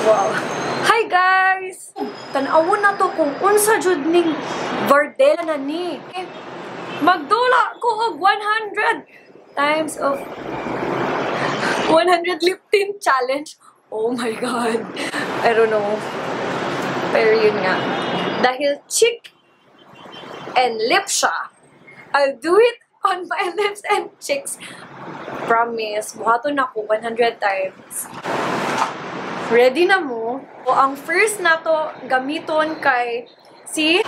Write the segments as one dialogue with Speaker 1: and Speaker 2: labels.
Speaker 1: Wow. Hi guys! Tan-awon na to kung unsa jud ning Bardella na ni. Magdula ko og 100 times of 100 lip tint challenge. Oh my god. I don't know. Pero yun nga. Dahil cheek and lip siya, I'll do it on my lips and cheeks. Promise. Buhaton ako 100 times. Ready na mo? O ang first na to gamiton kay si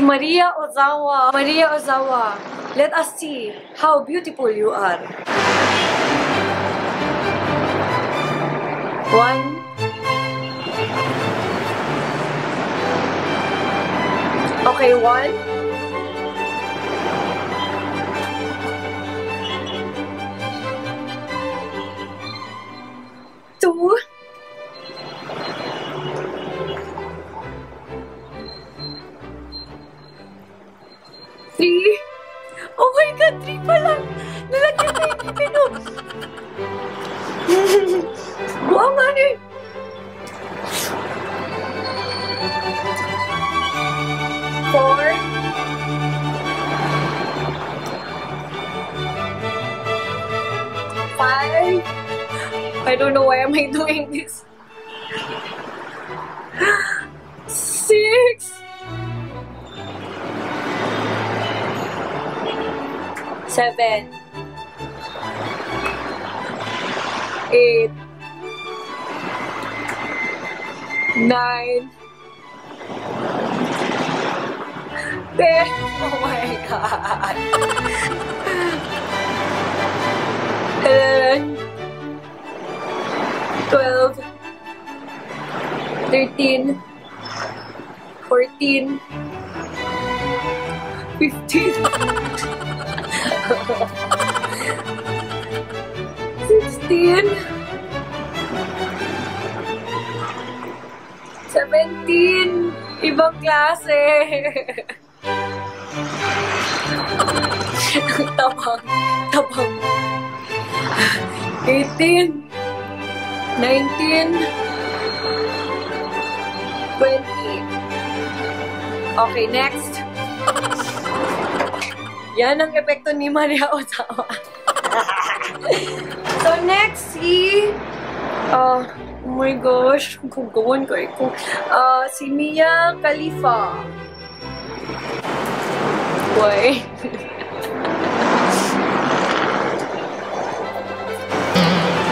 Speaker 1: Maria Ozawa. Maria Ozawa. Let us see how beautiful you are. 1. Okay, 1. 2. 3. Oh my god, 3 pa lang! Nalagyan na yung pino! Buang nga ni! 4. 5. I don't know why am I doing this. 6. 7. 8. 9. 10. Oh my god. 11. 12, 13, 14, 15, 16, 17, ibang klase. Tabang. 18, 19, 20. Okay, next. Yan ang epekto ni Maria Ozawa. So, next, si... oh my gosh. Kung gawin ko ito. Si Mia Khalifa. Why?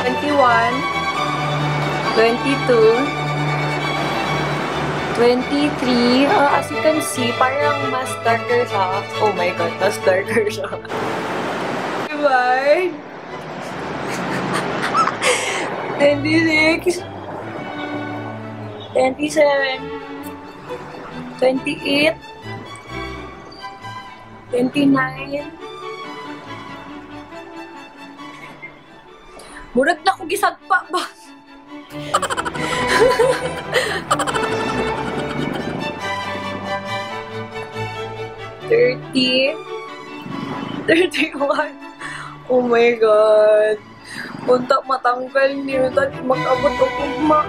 Speaker 1: 21. 22, 23, as you can see, parang mas darker siya. Oh my god, mas darker siya. Diba? 26, 27, 28, 29, murag na ko gisagpa ba? 30, 31. Oh my god. Punta matanggal niyo. Dati mag-abot o kugma.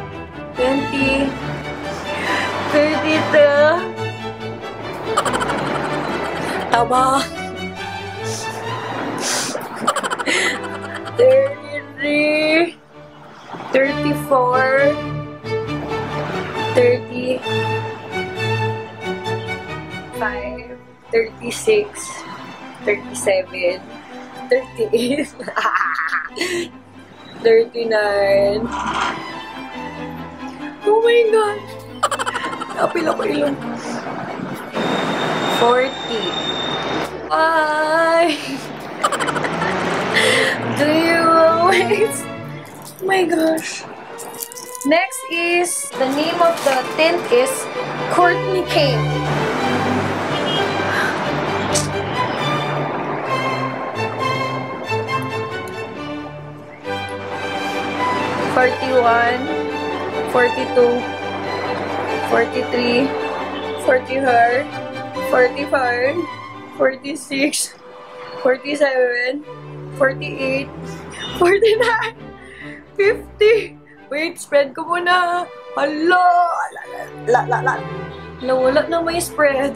Speaker 1: 20, 32. Taba. 33, 34, 30, 5, 36, 37, 38, 39. Oh my god! Napil ako ilong. 40. Why? Do you always? Oh my gosh. Next is, the name of the tint is Courtney Kane. (41), 42, 43, 44, 45, 46, 47, 48, 49, 50, Wait, spread ko muna. Hala! Nawala na may spread.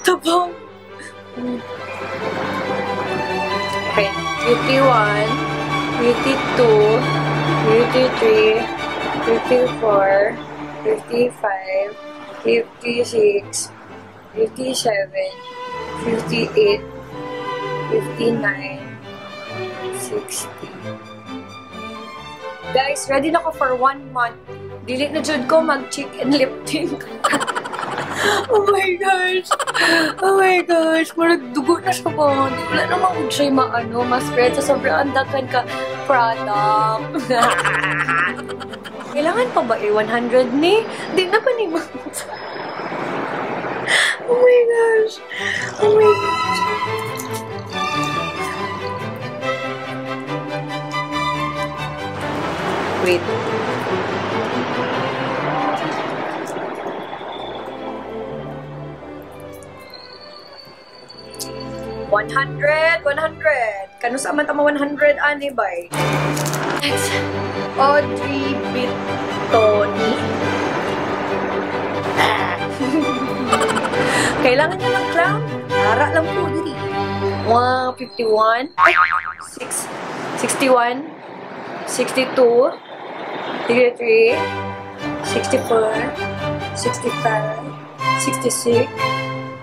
Speaker 1: Tabang. Okay. 51, 52, 53, 54, 55, 56, 57, 58, 59, 60. Guys, ready na ko for 1 month. Dili na jud ko mag-cheek and lip tint. Oh my gosh! Oh my gosh! Marag dugo na siya po. Wala namang siya ma-spread sa sobrang andakan ka product. Kailangan pa ba 100 ni? Di na pa ni Oh my gosh! Oh my gosh! Wait. $100. Kano sa man tama 100 ani bay? Next, Audrey Bitoni. Kailangan niya ng clown? Lara lang po diri. 51, 61, 62, 63, 64, 65, 66,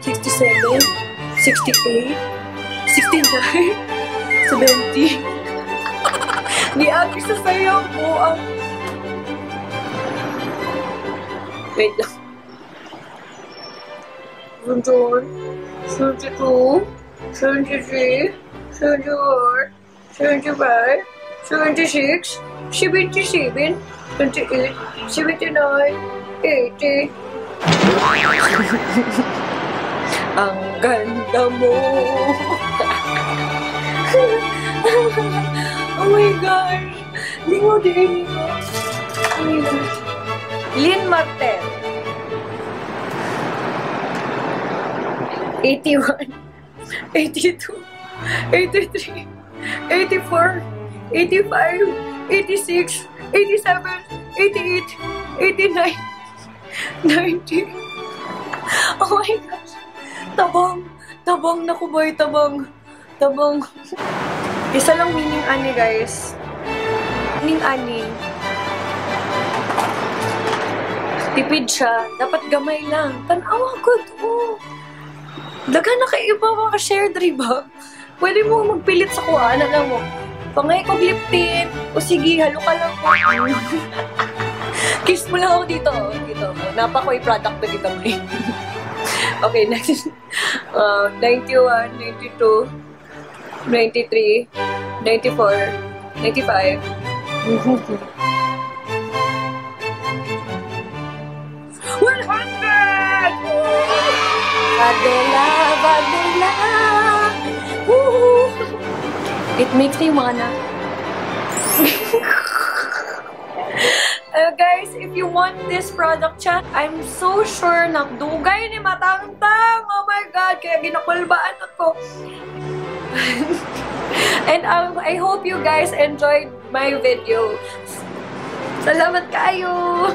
Speaker 1: 67, 68, 69, 70. Di-agree sa sayo po ang... Wait lang. 72, 73, 74, 75, 76, 77, 78, 79, 80. Ang ganda mo! Oh my gosh! Di mo. Oh my gosh. Lynn Martel. 81, 82, 83, 84, 85, 86, 87, 88, 89, 90. Oh my gosh! Tabang na ko boy, tabang. Isa lang meaning ani guys. Meaning ani. Tipid siya. Dapat gamay lang. Tanawa ko to. Daga na kayo ba maka-share, diba? Pwede mo magpilit sa kuhaan, alam mo. Pangay ko lip tint. O sige, halo ka lang po. Kiss mo lang ako dito. Napa ko yung product na dito mo. Okay, next. 91, 92, 93, 94, 95. Badela. It makes me wanna. Guys, if you want this product chat, I'm so sure na dugay ni matangtang. Oh my God, kaya ginakulbaan ako. And I hope you guys enjoyed my video. Salamat kayo!